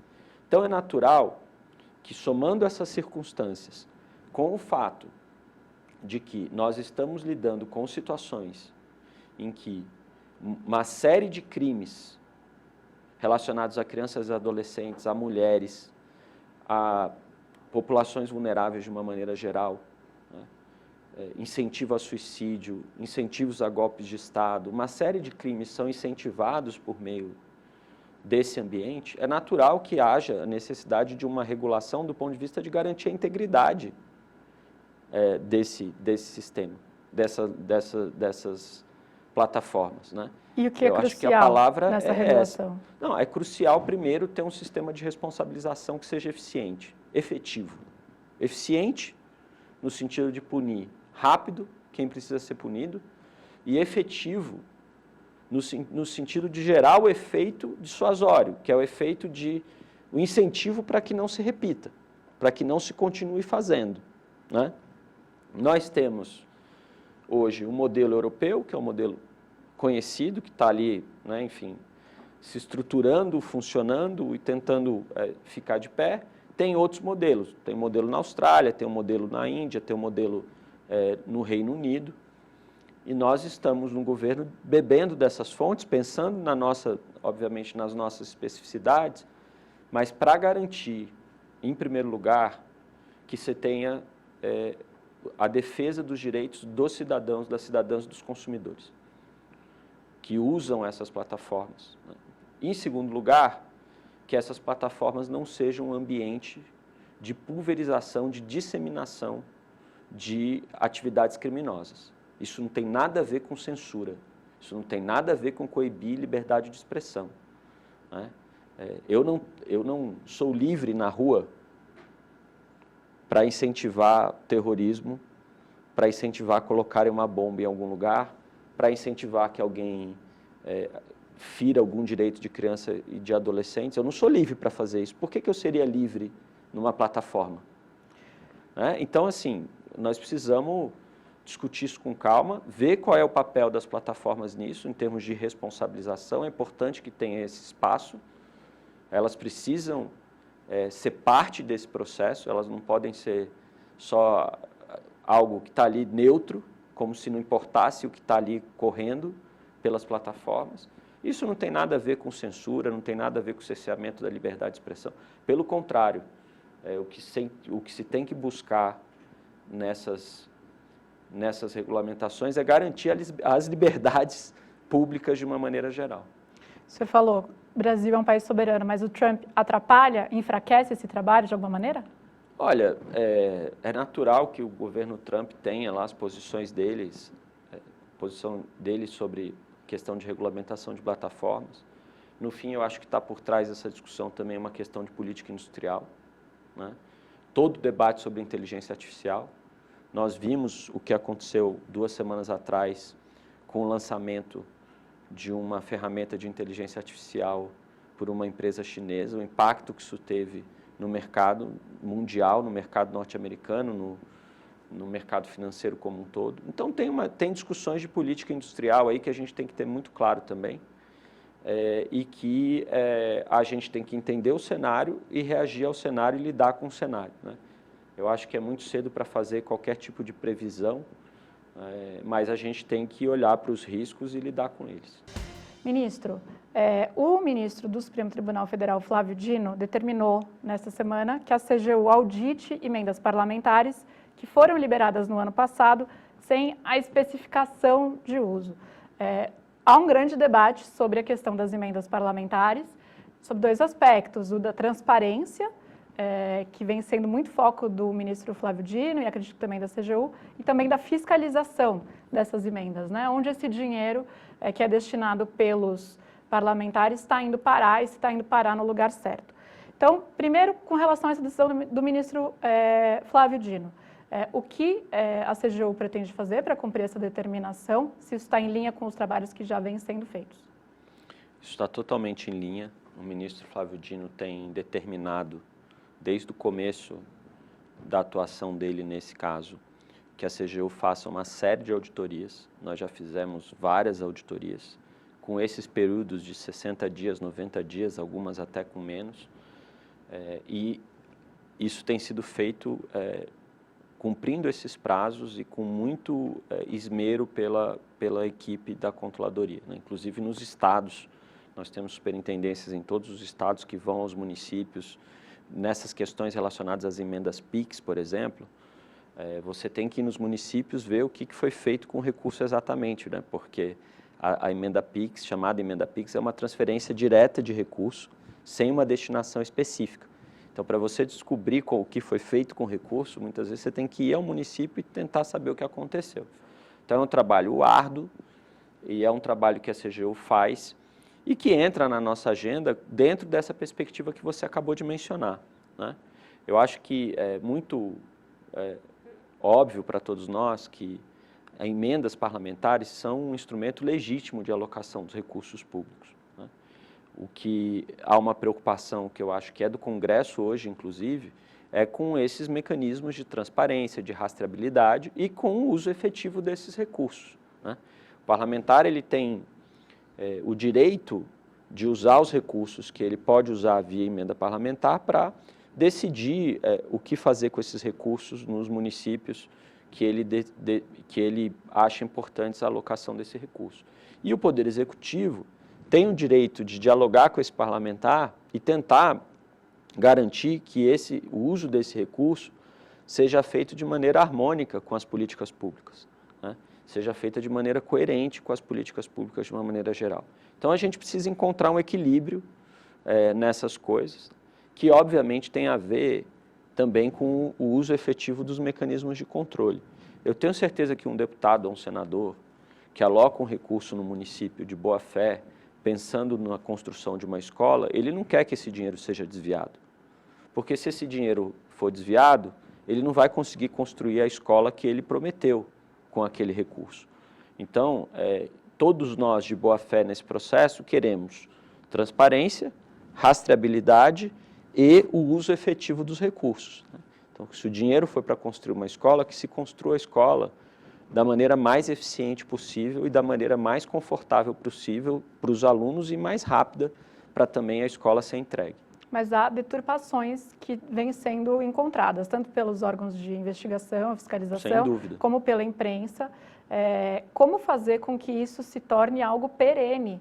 Então é natural que, somando essas circunstâncias com o fato de que nós estamos lidando com situações em que uma série de crimes relacionados a crianças e adolescentes, a mulheres, a populações vulneráveis de uma maneira geral, né, incentivo a suicídio, incentivos a golpes de Estado, uma série de crimes são incentivados por meio desse ambiente, é natural que haja a necessidade de uma regulação do ponto de vista de garantir a integridade desse sistema, dessas plataformas, né? E o que é Eu acho que a crucial palavra nessa é regulação? essa. Não, é crucial, primeiro, ter um sistema de responsabilização que seja eficiente, efetivo. Eficiente, no sentido de punir rápido quem precisa ser punido, e efetivo, no sentido de gerar o efeito dissuasório, que é o efeito o incentivo para que não se repita, para que não se continue fazendo, né? Nós temos hoje um modelo europeu, que é um modelo conhecido, que está ali, né, enfim, se estruturando, funcionando e tentando ficar de pé. Tem outros modelos, tem um modelo na Austrália, tem um modelo na Índia, tem um modelo no Reino Unido. E nós estamos no governo bebendo dessas fontes, pensando obviamente, nas nossas especificidades, mas para garantir, em primeiro lugar, que você tenha a defesa dos direitos dos cidadãos, das cidadãs e dos consumidores que usam essas plataformas, né? Em segundo lugar, que essas plataformas não sejam um ambiente de pulverização, de disseminação de atividades criminosas. Isso não tem nada a ver com censura, isso não tem nada a ver com coibir liberdade de expressão, né? Eu não sou livre na rua para incentivar terrorismo, para incentivar colocarem uma bomba em algum lugar, para incentivar que alguém fira algum direito de criança e de adolescentes. Eu não sou livre para fazer isso. Por que eu seria livre numa plataforma? Então, assim, nós precisamos discutir isso com calma, ver qual é o papel das plataformas nisso, em termos de responsabilização. É importante que tenha esse espaço. Elas precisam ser parte desse processo, elas não podem ser só algo que está ali neutro, como se não importasse o que está ali correndo pelas plataformas. Isso não tem nada a ver com censura, não tem nada a ver com cerceamento da liberdade de expressão. Pelo contrário, o que se tem que buscar nessas regulamentações é garantir as liberdades públicas de uma maneira geral. Você falou, o Brasil é um país soberano, mas o Trump atrapalha, enfraquece esse trabalho de alguma maneira? Olha, é natural que o governo Trump tenha lá as posições deles, posição dele sobre questão de regulamentação de plataformas. No fim, eu acho que está por trás dessa discussão também uma questão de política industrial, né? Todo o debate sobre inteligência artificial. Nós vimos o que aconteceu 2 semanas atrás com o lançamento de uma ferramenta de inteligência artificial por uma empresa chinesa, o impacto que isso teve no mercado mundial, no mercado norte-americano, no mercado financeiro como um todo. Então, tem discussões de política industrial aí que a gente tem que ter muito claro também, e que a gente tem que entender o cenário e reagir ao cenário e lidar com o cenário, né? Eu acho que é muito cedo para fazer qualquer tipo de previsão, mas a gente tem que olhar para os riscos e lidar com eles. Ministro, o ministro do Supremo Tribunal Federal, Flávio Dino, determinou nesta semana que a CGU audite emendas parlamentares que foram liberadas no ano passado sem a especificação de uso. Há um grande debate sobre a questão das emendas parlamentares, sobre 2 aspectos, o da transparência, que vem sendo muito foco do ministro Flávio Dino e acredito também da CGU, e também da fiscalização dessas emendas, né? Onde esse dinheiro que é destinado pelos parlamentares está indo parar e se está indo parar no lugar certo. Então, primeiro, com relação a essa decisão do ministro Flávio Dino, o que a CGU pretende fazer para cumprir essa determinação, se isso está em linha com os trabalhos que já vêm sendo feitos? Isso está totalmente em linha. O ministro Flávio Dino tem determinado, desde o começo da atuação dele nesse caso, que a CGU faça uma série de auditorias. Nós já fizemos várias auditorias, com esses períodos de 60 dias, 90 dias, algumas até com menos. E isso tem sido feito cumprindo esses prazos e com muito esmero pela equipe da controladoria, né? Inclusive nos estados, nós temos superintendências em todos os estados que vão aos municípios. Nessas questões relacionadas às emendas PIX, por exemplo, você tem que ir nos municípios ver o que foi feito com o recurso exatamente, né? Porque a emenda PIX, chamada emenda PIX, é uma transferência direta de recurso, sem uma destinação específica. Então, para você descobrir o que foi feito com o recurso, muitas vezes você tem que ir ao município e tentar saber o que aconteceu. Então, é um trabalho árduo e é um trabalho que a CGU faz e que entra na nossa agenda dentro dessa perspectiva que você acabou de mencionar, né? Eu acho que é muito óbvio para todos nós que emendas parlamentares são um instrumento legítimo de alocação dos recursos públicos, né? O que há uma preocupação que eu acho que é do Congresso hoje, inclusive, é com esses mecanismos de transparência, de rastreabilidade e com o uso efetivo desses recursos, né? O parlamentar ele tem o direito de usar os recursos que ele pode usar via emenda parlamentar para decidir o que fazer com esses recursos nos municípios que ele acha importantes a alocação desse recurso. E o Poder Executivo tem o direito de dialogar com esse parlamentar e tentar garantir que o uso desse recurso seja feito de maneira harmônica com as políticas públicas, né? Seja feita de maneira coerente com as políticas públicas de uma maneira geral. Então, a gente precisa encontrar um equilíbrio nessas coisas, que obviamente tem a ver também com o uso efetivo dos mecanismos de controle. Eu tenho certeza que um deputado ou um senador que aloca um recurso no município de boa fé, pensando na construção de uma escola, ele não quer que esse dinheiro seja desviado. Porque se esse dinheiro for desviado, ele não vai conseguir construir a escola que ele prometeu com aquele recurso. Então, todos nós de boa fé nesse processo queremos transparência, rastreabilidade e o uso efetivo dos recursos, né? Então, se o dinheiro foi para construir uma escola, que se construa a escola da maneira mais eficiente possível e da maneira mais confortável possível para os alunos e mais rápida para também a escola ser entregue. Mas há deturpações que vêm sendo encontradas, tanto pelos órgãos de investigação, fiscalização, sem dúvida, como pela imprensa. Como fazer com que isso se torne algo perene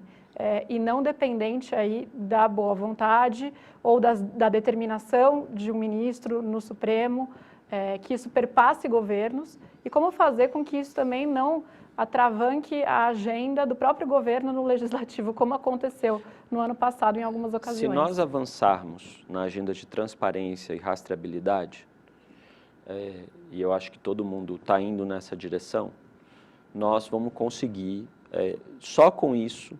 e não dependente aí da boa vontade ou da determinação de um ministro no Supremo, que isso perpasse governos, e como fazer com que isso também não atravanque a agenda do próprio governo no legislativo, como aconteceu no ano passado em algumas ocasiões. Se nós avançarmos na agenda de transparência e rastreabilidade, e eu acho que todo mundo está indo nessa direção, nós vamos conseguir, só com isso,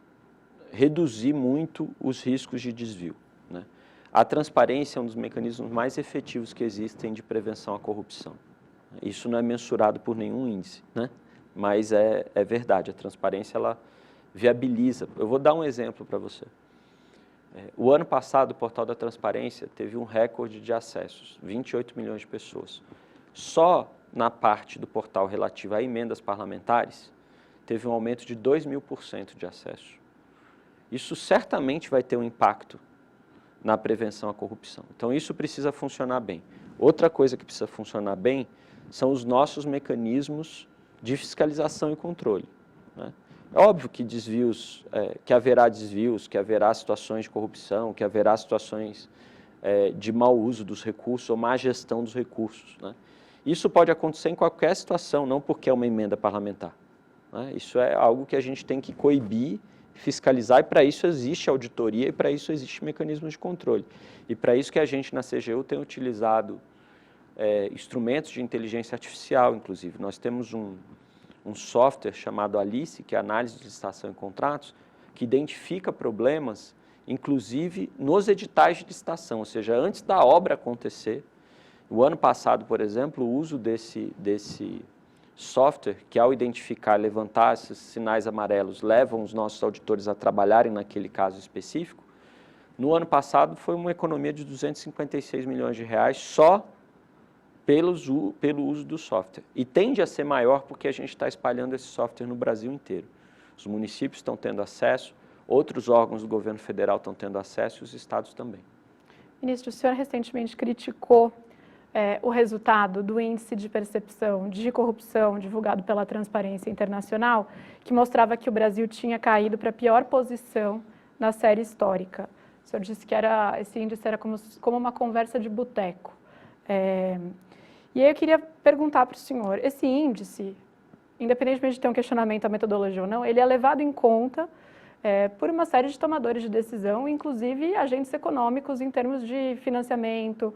reduzir muito os riscos de desvio, né? A transparência é um dos mecanismos mais efetivos que existem de prevenção à corrupção. Isso não é mensurado por nenhum índice, né? Mas é verdade, a transparência ela viabiliza. Eu vou dar um exemplo para você. O ano passado, o Portal da Transparência teve um recorde de acessos, 28 milhões de pessoas. Só na parte do portal relativa a emendas parlamentares, teve um aumento de 2.000% de acesso. Isso certamente vai ter um impacto na prevenção à corrupção. Então, isso precisa funcionar bem. Outra coisa que precisa funcionar bem são os nossos mecanismos de fiscalização e controle, né? É óbvio que que haverá desvios, que haverá situações de corrupção, que haverá situações de mau uso dos recursos ou má gestão dos recursos, né? Isso pode acontecer em qualquer situação, não porque é uma emenda parlamentar, né? Isso é algo que a gente tem que coibir, fiscalizar, e para isso existe auditoria, e para isso existe mecanismos de controle. E para isso que a gente na CGU tem utilizado instrumentos de inteligência artificial, inclusive. Nós temos um software chamado Alice, que é análise de licitação e contratos, que identifica problemas, inclusive nos editais de licitação, ou seja, antes da obra acontecer. O ano passado, por exemplo, o uso desse software, que ao identificar, levantar esses sinais amarelos, levam os nossos auditores a trabalharem naquele caso específico, no ano passado foi uma economia de 256 milhões de reais só pelo uso do software. E tende a ser maior porque a gente está espalhando esse software no Brasil inteiro. Os municípios estão tendo acesso, outros órgãos do governo federal estão tendo acesso e os estados também. Ministro, o senhor recentemente criticou o resultado do índice de percepção de corrupção divulgado pela Transparência Internacional, que mostrava que o Brasil tinha caído para a pior posição na série histórica. O senhor disse que esse índice era como uma conversa de boteco. E aí eu queria perguntar para o senhor, esse índice, independentemente de ter um questionamento à metodologia ou não, ele é levado em conta por uma série de tomadores de decisão, inclusive agentes econômicos em termos de financiamento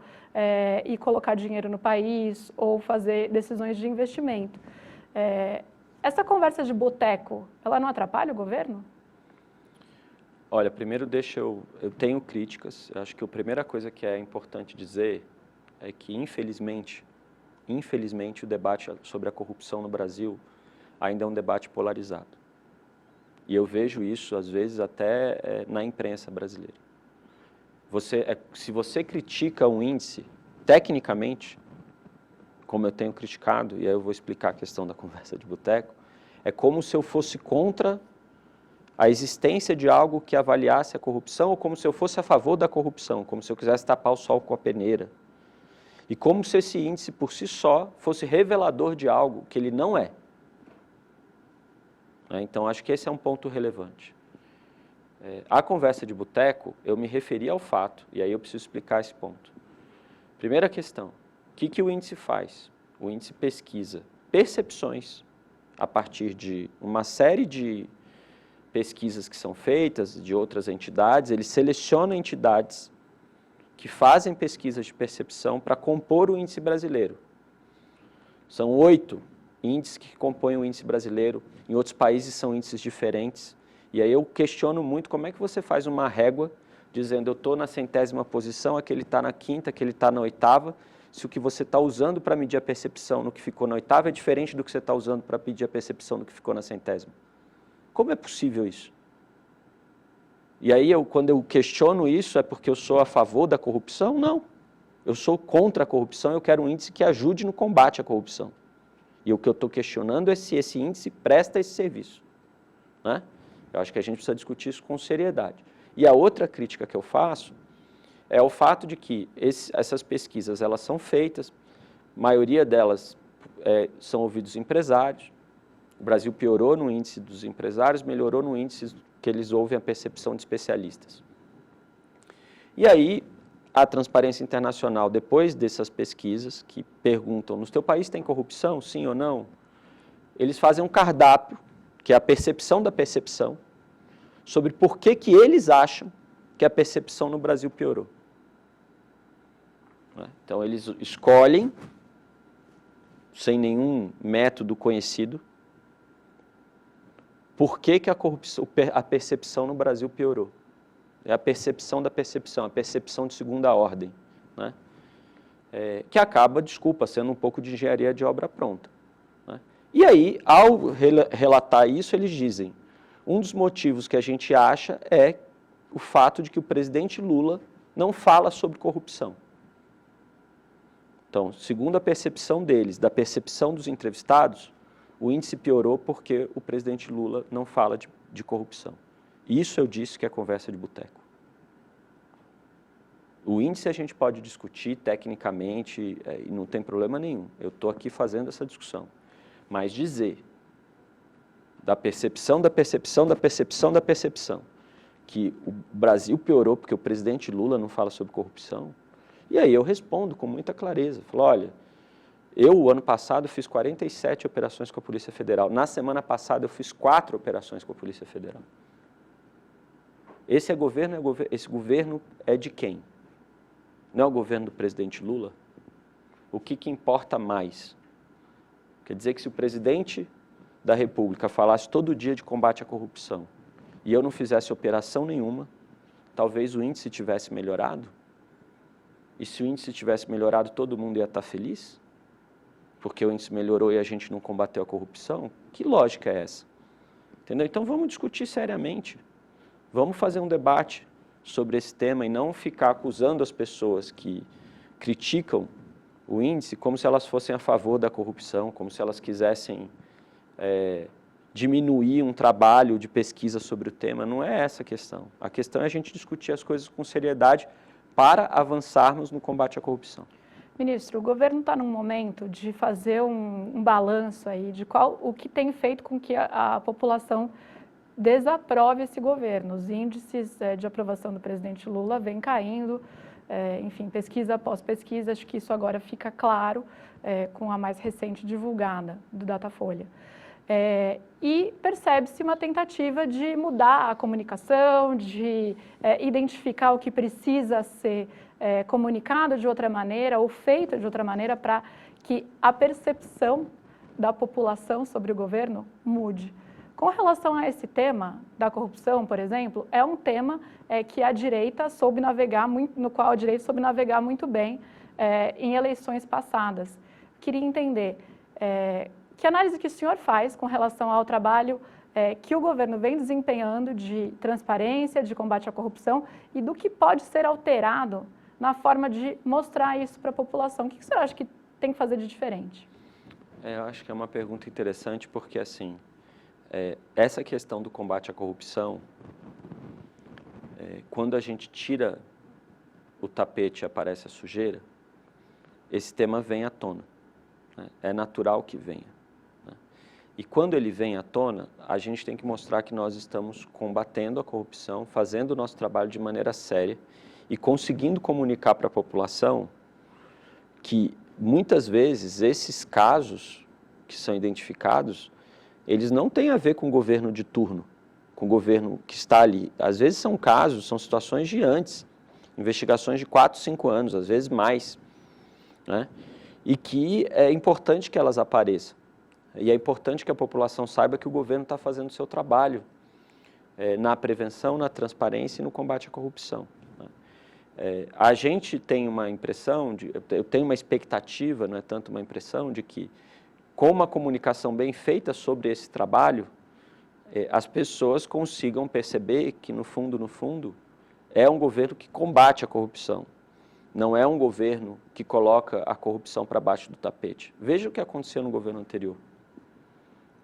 e colocar dinheiro no país ou fazer decisões de investimento. Essa conversa de boteco, ela não atrapalha o governo? Olha, primeiro eu tenho críticas. Eu acho que a primeira coisa que é importante dizer é que, infelizmente, o debate sobre a corrupção no Brasil ainda é um debate polarizado. E eu vejo isso, às vezes, até na imprensa brasileira. Se você critica um índice, tecnicamente, como eu tenho criticado, e aí eu vou explicar a questão da conversa de boteco, é como se eu fosse contra a existência de algo que avaliasse a corrupção, ou como se eu fosse a favor da corrupção, como se eu quisesse tapar o sol com a peneira. E como se esse índice, por si só, fosse revelador de algo que ele não é. Então, acho que esse é um ponto relevante. A conversa de boteco, eu me referi ao fato, e aí eu preciso explicar esse ponto. Primeira questão, o que o índice faz? O índice pesquisa percepções a partir de uma série de pesquisas que são feitas de outras entidades, ele seleciona entidades que fazem pesquisas de percepção para compor o índice brasileiro. São 8 índices que compõem o índice brasileiro, em outros países são índices diferentes, e aí eu questiono muito como é que você faz uma régua dizendo eu estou na 100ª posição, aquele está na 5ª, aquele está na 8ª, se o que você está usando para medir a percepção no que ficou na 8ª é diferente do que você está usando para medir a percepção no que ficou na 100ª. Como é possível isso? E aí, quando eu questiono isso, é porque eu sou a favor da corrupção? Não. Eu sou contra a corrupção, eu quero um índice que ajude no combate à corrupção. E o que eu estou questionando é se esse índice presta esse serviço. Né? Eu acho que a gente precisa discutir isso com seriedade. E a outra crítica que eu faço é o fato de que essas pesquisas elas são feitas, a maioria delas são ouvidos empresários. O Brasil piorou no índice dos empresários, melhorou no índice que eles ouvem a percepção de especialistas. E aí, a Transparência Internacional, depois dessas pesquisas que perguntam, no teu país tem corrupção, sim ou não? Eles fazem um cardápio, que é a percepção da percepção, sobre por que eles acham que a percepção no Brasil piorou. Então, eles escolhem, sem nenhum método conhecido, por que a percepção no Brasil piorou. É a percepção da percepção, a percepção de segunda ordem, né? Que acaba, sendo um pouco de engenharia de obra pronta. Né? E aí, ao relatar isso, eles dizem, um dos motivos que a gente acha é o fato de que o presidente Lula não fala sobre corrupção. Então, segundo a percepção deles, da percepção dos entrevistados, o índice piorou porque o presidente Lula não fala de corrupção. Isso eu disse que é conversa de boteco. O índice a gente pode discutir tecnicamente e não tem problema nenhum. Eu estou aqui fazendo essa discussão. Mas dizer da percepção, da percepção, da percepção, da percepção, que o Brasil piorou porque o presidente Lula não fala sobre corrupção, e aí eu respondo com muita clareza. Falo, olha, o ano passado, fiz 47 operações com a Polícia Federal. Na semana passada, eu fiz 4 operações com a Polícia Federal. Esse governo é de quem? Não é o governo do presidente Lula? O que importa mais? Quer dizer que se o presidente da República falasse todo dia de combate à corrupção e eu não fizesse operação nenhuma, talvez o índice tivesse melhorado? E se o índice tivesse melhorado, todo mundo ia estar feliz? Porque o índice melhorou e a gente não combateu a corrupção? Que lógica é essa? Entendeu? Então vamos discutir seriamente. Vamos fazer um debate sobre esse tema e não ficar acusando as pessoas que criticam o índice como se elas fossem a favor da corrupção, como se elas quisessem diminuir um trabalho de pesquisa sobre o tema. Não é essa a questão. A questão é a gente discutir as coisas com seriedade para avançarmos no combate à corrupção. Ministro, o governo está num momento de fazer um balanço aí de o que tem feito com que a população desaprove esse governo. Os índices de aprovação do presidente Lula vêm caindo, enfim, pesquisa após pesquisa, acho que isso agora fica claro com a mais recente divulgada do Datafolha. E percebe-se uma tentativa de mudar a comunicação, de identificar o que precisa ser comunicado de outra maneira ou feito de outra maneira para que a percepção da população sobre o governo mude. Com relação a esse tema da corrupção, por exemplo, é um tema que a direita soube navegar no qual a direita soube navegar muito bem em eleições passadas. Queria entender que análise que o senhor faz com relação ao trabalho que o governo vem desempenhando de transparência, de combate à corrupção e do que pode ser alterado na forma de mostrar isso para a população. O que o senhor acha que tem que fazer de diferente? Eu acho que é uma pergunta interessante porque, assim, essa questão do combate à corrupção, quando a gente tira o tapete e aparece a sujeira, esse tema vem à tona. Né? É natural que venha. Né? E quando ele vem à tona, a gente tem que mostrar que nós estamos combatendo a corrupção, fazendo o nosso trabalho de maneira séria e conseguindo comunicar para a população que, muitas vezes, esses casos que são identificados, eles não têm a ver com o governo de turno, com o governo que está ali. Às vezes são casos, são situações de antes, investigações de 4, 5 anos, às vezes mais, né? E que é importante que elas apareçam. E é importante que a população saiba que o governo está fazendo o seu trabalho na prevenção, na transparência e no combate à corrupção. Né? A gente tem uma impressão, eu tenho uma expectativa, não é tanto uma impressão, de que com uma comunicação bem feita sobre esse trabalho, as pessoas consigam perceber que, no fundo, é um governo que combate a corrupção. Não é um governo que coloca a corrupção para baixo do tapete. Veja o que aconteceu no governo anterior.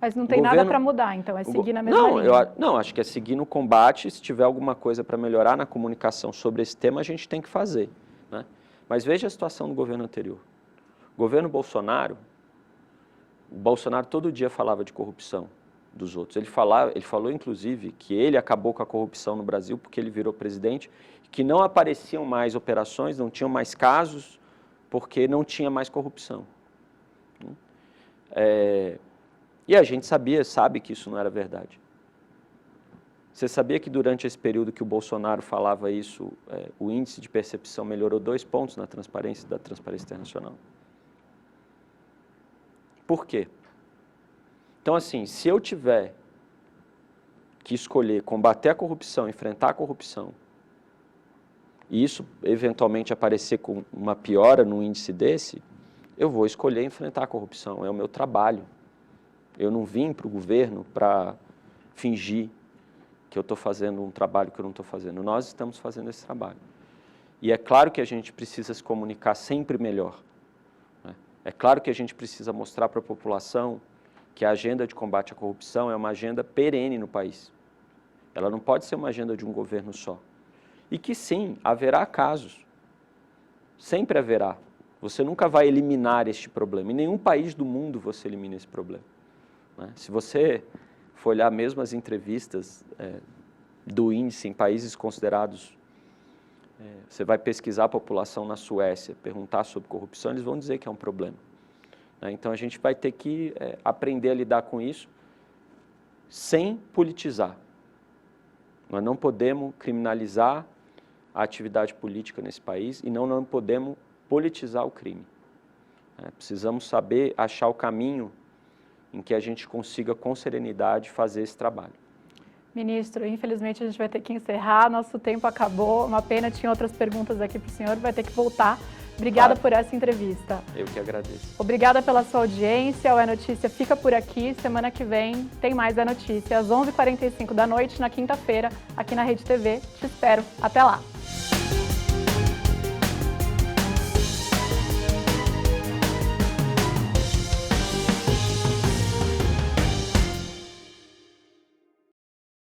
Mas não tem nada para mudar, então, é seguir na mesma linha? Não, acho que é seguir no combate. Se tiver alguma coisa para melhorar na comunicação sobre esse tema, a gente tem que fazer. Né? Mas veja a situação do governo anterior. O governo Bolsonaro, todo dia falava de corrupção dos outros. Ele falou, inclusive, que ele acabou com a corrupção no Brasil porque ele virou presidente, que não apareciam mais operações, não tinham mais casos, porque não tinha mais corrupção. E a gente sabe que isso não era verdade. Você sabia que durante esse período que o Bolsonaro falava isso, o índice de percepção melhorou 2 pontos na transparência da Transparência Internacional? Por quê? Então, assim, se eu tiver que escolher combater a corrupção, enfrentar a corrupção, e isso eventualmente aparecer com uma piora no índice desse, eu vou escolher enfrentar a corrupção, é o meu trabalho. Eu não vim para o governo para fingir que eu estou fazendo um trabalho que eu não estou fazendo. Nós estamos fazendo esse trabalho. E é claro que a gente precisa se comunicar sempre melhor. Né? É claro que a gente precisa mostrar para a população que a agenda de combate à corrupção é uma agenda perene no país. Ela não pode ser uma agenda de um governo só. E que sim, haverá casos. Sempre haverá. Você nunca vai eliminar este problema. Em nenhum país do mundo você elimina esse problema. Né? Se você for olhar mesmo as entrevistas do índice em países considerados, você vai pesquisar a população na Suécia, perguntar sobre corrupção, eles vão dizer que é um problema. Né? Então a gente vai ter que aprender a lidar com isso sem politizar. Nós não podemos criminalizar a atividade política nesse país e não podemos politizar o crime. Precisamos saber achar o caminho em que a gente consiga, com serenidade, fazer esse trabalho. Ministro, infelizmente a gente vai ter que encerrar, nosso tempo acabou, uma pena, tinha outras perguntas aqui para o senhor, vai ter que voltar. Obrigada por essa entrevista. Eu que agradeço. Obrigada pela sua audiência, o É Notícia fica por aqui, semana que vem tem mais É Notícia, às 11h45 da noite, na quinta-feira, aqui na Rede TV. Te espero, até lá!